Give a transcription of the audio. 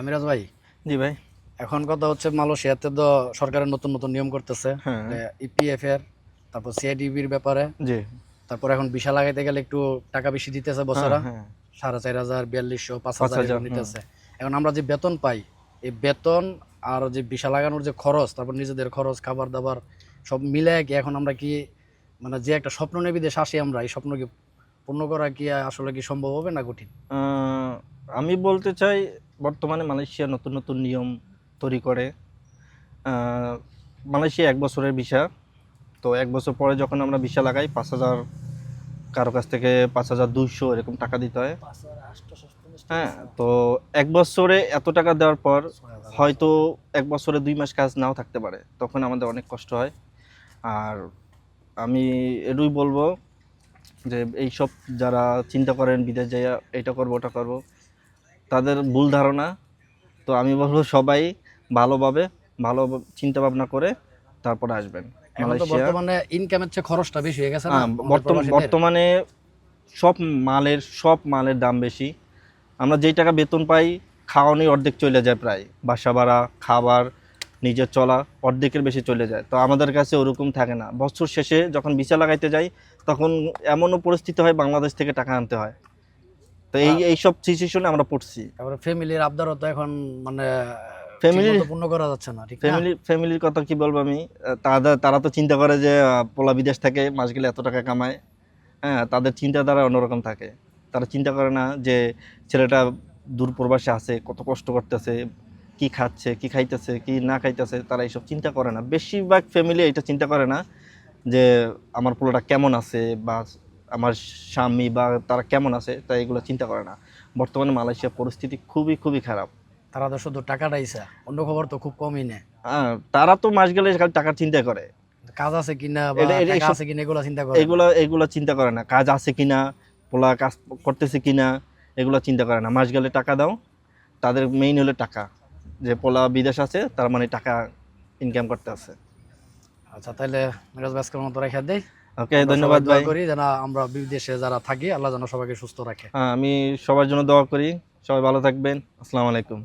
মিরাজ ভাই, জি ভাই। এখন কথা হচ্ছে মালয়েশিয়াতে তো সরকারের নতুন নতুন নিয়ম করতেছে হ্যাঁ। ইপিএফ এর, তারপর সিআইডিবির ব্যাপারে। জি। তারপর এখন ভিসা লাগাইতে গেলে একটু টাকা বেশি দিতেছে হ্যাঁ, বছরা, হ্যাঁ। 4,500, 4200, ৫,০০০। 5,000 এরকম নিতেছে। এখন আমরা যে বেতন পাই, এই বেতন আর যে ভিসা লাগানোর যে খরচ, তারপর নিজেদের খরচ, খাবার দাবার সব মিলে কি এখন আমরা কি মানে যে একটা স্বপ্ন নিয়ে বিদেশে আসি, আমরা এই স্বপ্ন কি পূর্ণ করা কি আসলে কি সম্ভব হবে না কঠিন? আ আমি বলতে চাই বর্তমানে মালয়েশিয়া নতুন, নতুন নিয়ম তৈরি করে। আ মালয়েশিয়া ১ বছরের ভিসা। তো ১ বছর পরে যখন আমরা ভিসা লাগাই ৫,০০০, কারো কাছ থেকে ৫,২০০ এরকম টাকা দিতে হয়। হ্যাঁ? তো ১ বছরে এত টাকা দেওয়ার পর হয়তো ১ বছরে ২ মাস কাজ নাও থাকতে পারে। তখন আমাদের অনেক কষ্ট হয়। আর আমি এটুই বলব যে এইসব যারা চিন্তা করেন বিদেশ যাইয়া এটা করব ওটা করব, তাদের ভুল ধারণা। তো আমি বলব সবাই ভালোভাবে ভালো চিন্তা ভাবনা করে তারপরে আসবেন এখন তো মালয়েশিয়া। বর্তমানে ইনকামের চেয়ে খরচটা বেশি হয়ে গেছে না আমাদের প্রবাসীদের। বর্তমানে সব মালের দাম বেশি। আমরা যেই টাকা বেতন পাই খাওয়ানোই অর্ধেক চলে যায় প্রায়। বাসা ভাড়া, খাবার, নিজের চলা অর্ধেকের বেশি চলে যায়। তো আমাদের কাছে ওরকম থাকে না। বছর শেষে যখন ভিসা লাগাইতে যাই তখন এমনও পরিস্থিতি হয় বাংলাদেশ থেকে টাকা আনতে হয়। তো এইসব সিচুয়েশনে আমরা পড়ছি। তারপরে ফ্যামিলির আবদারও তো এখন মানে ফ্যামিলির ঠিকমতো পূর্ণ করা যাচ্ছে না, ঠিক না? ফ্যামিলির কথা কি বলবো আমি? তারা তো চিন্তা করে যে পোলা বিদেশ থেকে মাস গেলে এত টাকা কামায়। হ্যাঁ, তাদের চিন্তাধারা অন্যরকম থাকে। তারা চিন্তা করে না যে ছেলেটা দূর প্রবাসে আছে, কত কষ্ট করতেছে, কি খাচ্ছে, কি খাইতেছে, কি না খাইতেছে, তারা এইসব চিন্তা করে না। বেশিরভাগ ফ্যামিলি এটা চিন্তা করে না যে আমার পোলাটা কেমন আছে বা আমার স্বামী বা তারা কেমন আছে, তাই এগুলো চিন্তা করে না। বর্তমানে মালয়েশিয়ার পরিস্থিতি খুবই, খুবই খারাপ। তারা তো শুধু টাকাটাই চায়, অন্য খবর তো খুব কমই নেয়। তারা তো মাস গেলে খালি টাকার চিন্তা করে। কাজ আছে কিনা বা এটা এটা টাকা এসব আছে কিনা এগুলো চিন্তা করে না। এগুলা চিন্তা করে না। কাজ আছে কিনা, পোলা কাজ করতেছে কিনা, এগুলো চিন্তা করে না। মাস গেলে টাকা দাও। তাদের মেইন হলো টাকা। যে পোলা বিদেশ আছে তার মানে টাকা ইনকাম করতে আছে। আচ্ছা, তাহলে মিরাজ ভাই আজকের মতো রেখে দেই। ওকে, আমরা সবাই ধন্যবাদ দোয়া ভাই। করি যেন আমরা বিদেশে যারা থাকি, আল্লাহ যেন সবাইকে সুস্থ রাখে। আমি সবার জন্য দোয়া করি। সবাই ভালো থাকবেন। আসসালামু আলাইকুম।